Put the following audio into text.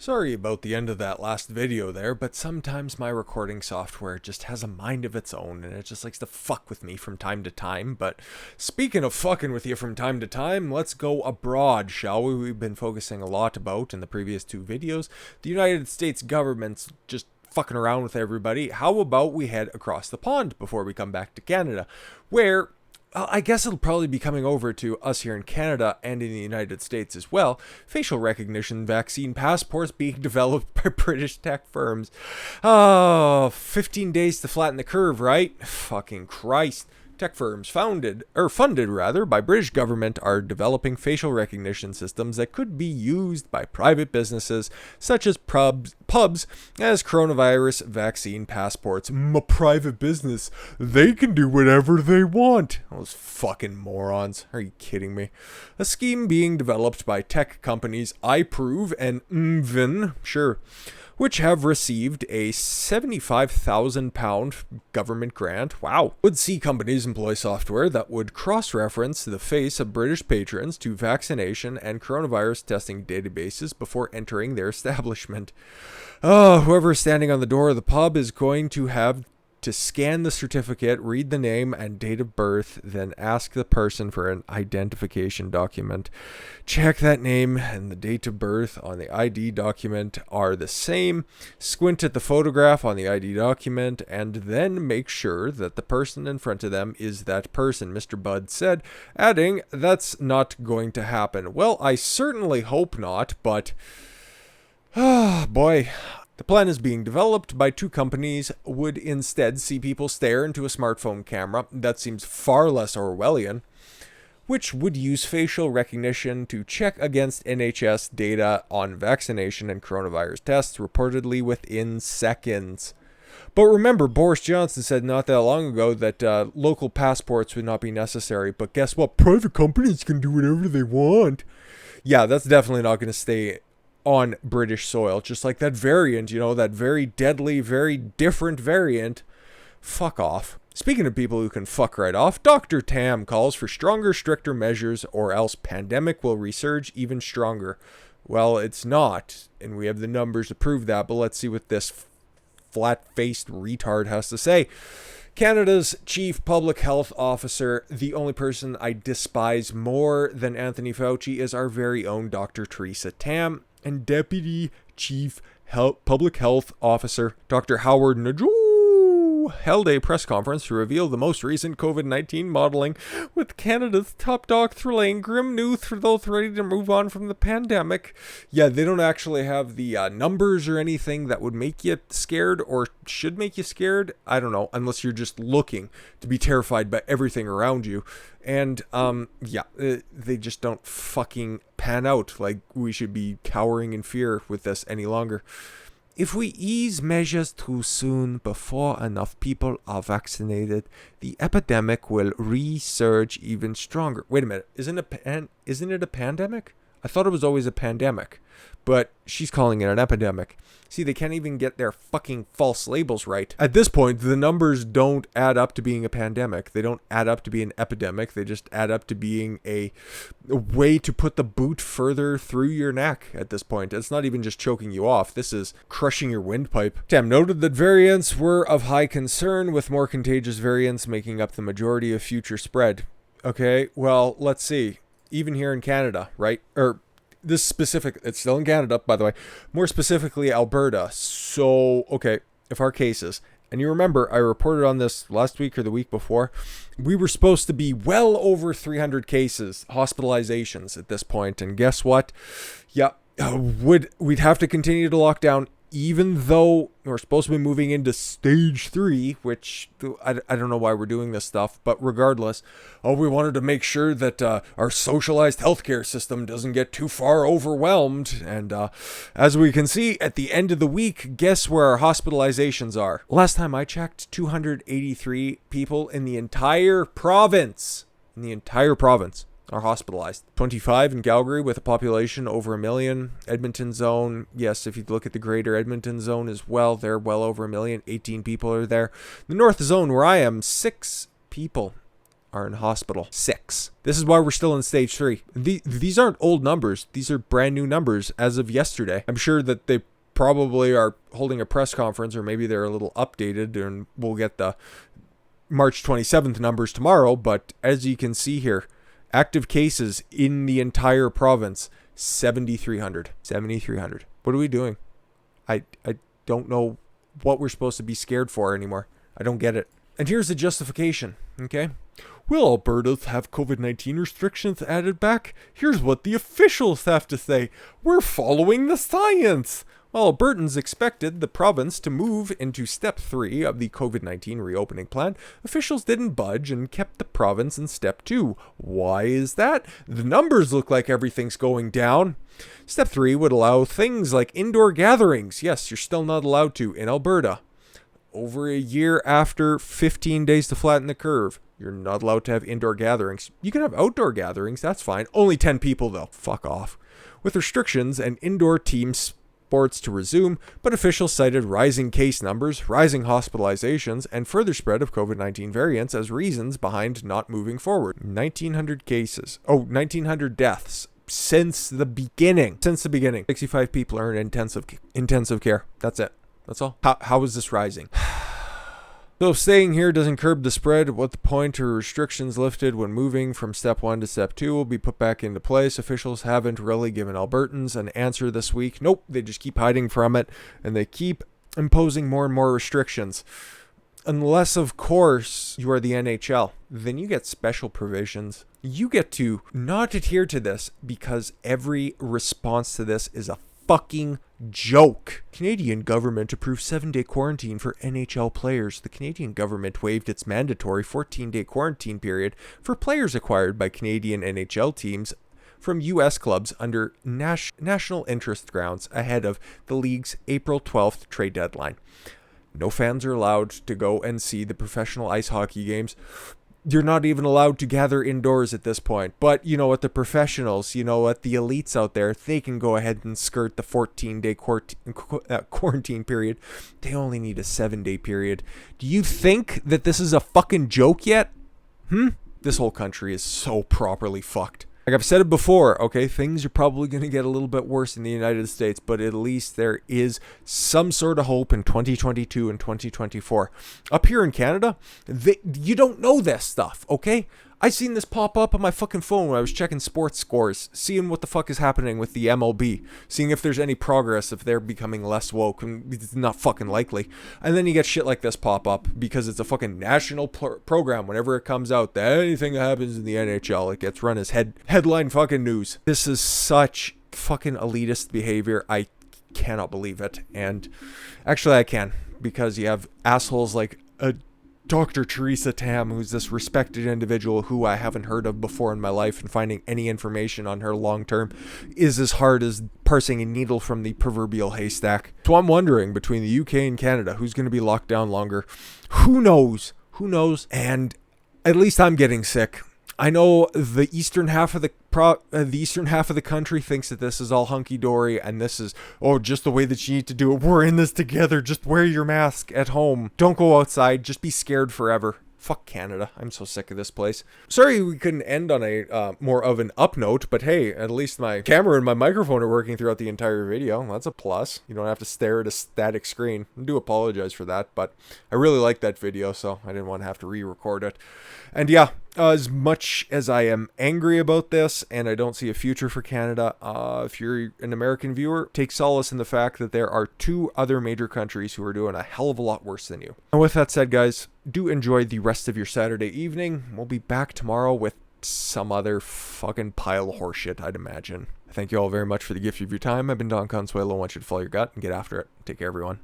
Sorry about the end of that last video there, but sometimes my recording software just has a mind of its own and it just likes to fuck with me from time to time. But speaking of fucking with you from time to time, let's go abroad, shall we? We've been focusing a lot about, in the previous two videos, the United States government's just fucking around with everybody. How about we head across the pond before we come back to Canada, where I guess it'll probably be coming over to us here in Canada and in the United States as well. Facial recognition vaccine passports being developed by British tech firms. Oh, 15 days to flatten the curve, right? Fucking Christ. Tech firms funded by British government are developing facial recognition systems that could be used by private businesses such as pubs as coronavirus vaccine passports. My private business, they can do whatever they want. Those fucking morons. Are you kidding me? A scheme being developed by tech companies iProve and Mvin, sure, which have received a £75,000 government grant, wow, would see companies employ software that would cross-reference the face of British patrons to vaccination and coronavirus testing databases before entering their establishment. Whoever is standing on the door of the pub is going to have to scan the certificate, read the name and date of birth, then ask the person for an identification document. Check that name and the date of birth on the ID document are the same. Squint at the photograph on the ID document and then make sure that the person in front of them is that person, Mr. Budd said, adding, "That's not going to happen." Well, I certainly hope not, but boy. The plan is being developed by two companies would instead see people stare into a smartphone camera. That seems far less Orwellian, which would use facial recognition to check against NHS data on vaccination and coronavirus tests, reportedly within seconds. But remember, Boris Johnson said not that long ago that local passports would not be necessary. But guess what? Private companies can do whatever they want. Yeah, that's definitely not going to stay on British soil, just like that variant, that very deadly, very different variant. Fuck off. Speaking of people who can fuck right off, Dr. Tam calls for stronger, stricter measures or else pandemic will resurge even stronger. Well, it's not, and we have the numbers to prove that, but let's see what this flat-faced retard has to say. Canada's chief public health officer, the only person I despise more than Anthony Fauci, is our very own Dr. Theresa Tam, and Deputy Chief Public Health Officer Dr. Howard Najou held a press conference to reveal the most recent COVID-19 modeling, with Canada's top doctor laying grim news for those ready to move on from the pandemic. Yeah, they don't actually have the numbers or anything that would make you scared or should make you scared. I don't know, unless you're just looking to be terrified by everything around you. And, they just don't fucking pan out. Like, we should be cowering in fear with this any longer. If we ease measures too soon before enough people are vaccinated, the epidemic will resurge even stronger. Wait a minute, isn't it a pandemic? I thought it was always a pandemic, but she's calling it an epidemic. See, they can't even get their fucking false labels right. At this point, the numbers don't add up to being a pandemic. They don't add up to be an epidemic. They just add up to being a way to put the boot further through your neck at this point. It's not even just choking you off. This is crushing your windpipe. Tam noted that variants were of high concern, with more contagious variants making up the majority of future spread. Okay, well, let's see. Even here in Canada, right? It's still in Canada, by the way, more specifically Alberta. So, okay, if our cases, and you remember I reported on this last week or the week before, we were supposed to be well over 300 cases, hospitalizations at this point, and guess what? Yeah, we'd have to continue to lock down, even though we're supposed to be moving into stage 3, which I don't know why we're doing this stuff, but regardless, we wanted to make sure that our socialized healthcare system doesn't get too far overwhelmed. And as we can see, at the end of the week, guess where our hospitalizations are? Last time I checked, 283 people in the entire province. Are hospitalized. 25 in Calgary with a population over 1 million. Edmonton zone, yes, if you look at the greater Edmonton zone as well, they're well over 1 million. 18 people are there. The north zone where I am, 6 people are in hospital. 6. This is why we're still in stage 3. These aren't old numbers. These are brand new numbers as of yesterday. I'm sure that they probably are holding a press conference, or maybe they're a little updated, and we'll get the March 27th numbers tomorrow. But as you can see here, active cases in the entire province, 7,300. 7,300. What are we doing? I don't know what we're supposed to be scared for anymore. I don't get it. And here's the justification, okay? Will Alberta have COVID-19 restrictions added back? Here's what the officials have to say. We're following the science. While Albertans expected the province to move into step 3 of the COVID-19 reopening plan, officials didn't budge and kept the province in step 2. Why is that? The numbers look like everything's going down. Step 3 would allow things like indoor gatherings. Yes, you're still not allowed to in Alberta. Over a year after 15 days to flatten the curve, you're not allowed to have indoor gatherings. You can have outdoor gatherings, that's fine. Only 10 people though. Fuck off. With restrictions and indoor team sports to resume, but officials cited rising case numbers, rising hospitalizations, and further spread of COVID-19 variants as reasons behind not moving forward. 1,900 cases. 1,900 deaths. Since the beginning. 65 people are in intensive care. That's it. That's all. How is this rising? So if staying here doesn't curb the spread, what the point or restrictions lifted when moving from step 1 to step 2 will be put back into place. Officials haven't really given Albertans an answer this week. Nope, they just keep hiding from it, and they keep imposing more and more restrictions. Unless, of course, you are the NHL. Then you get special provisions. You get to not adhere to this because every response to this is a fucking joke. Canadian government approved 7-day quarantine for NHL players. The Canadian government waived its mandatory 14-day quarantine period for players acquired by Canadian NHL teams from U.S. clubs under national interest grounds ahead of the league's April 12th trade deadline. No fans are allowed to go and see the professional ice hockey games. You're not even allowed to gather indoors at this point. But you know what, the professionals, you know what, the elites out there, they can go ahead and skirt the 14-day quarantine period. They only need a 7-day period. Do you think that this is a fucking joke yet? This whole country is so properly fucked. Like I've said it before, okay, things are probably going to get a little bit worse in the United States, but at least there is some sort of hope in 2022 and 2024. Up here in Canada, you don't know this stuff, okay? I seen this pop up on my fucking phone when I was checking sports scores, seeing what the fuck is happening with the MLB, seeing if there's any progress, if they're becoming less woke, and it's not fucking likely. And then you get shit like this pop up because it's a fucking national program. Whenever it comes out, that anything that happens in the NHL, it gets run as headline fucking news. This is such fucking elitist behavior. I cannot believe it. And actually I can, because you have assholes like Dr. Theresa Tam, who's this respected individual who I haven't heard of before in my life, and finding any information on her long term is as hard as parsing a needle from the proverbial haystack. So I'm wondering, between the UK and Canada, who's going to be locked down longer? Who knows? Who knows? And at least I'm getting sick. I know the eastern half of the country thinks that this is all hunky-dory and this is, just the way that you need to do it. We're in this together. Just wear your mask at home. Don't go outside. Just be scared forever. Fuck Canada. I'm so sick of this place. Sorry we couldn't end on a more of an up note, but hey, at least my camera and my microphone are working throughout the entire video. That's a plus. You don't have to stare at a static screen. I do apologize for that, but I really liked that video, so I didn't want to have to re-record it. And yeah, as much as I am angry about this and I don't see a future for Canada, if you're an American viewer, take solace in the fact that there are 2 other major countries who are doing a hell of a lot worse than you. And with that said, guys, do enjoy the rest of your Saturday evening. We'll be back tomorrow with some other fucking pile of horseshit, I'd imagine. Thank you all very much for the gift of your time. I've been Don Consuelo. I want you to follow your gut and get after it. Take care, everyone.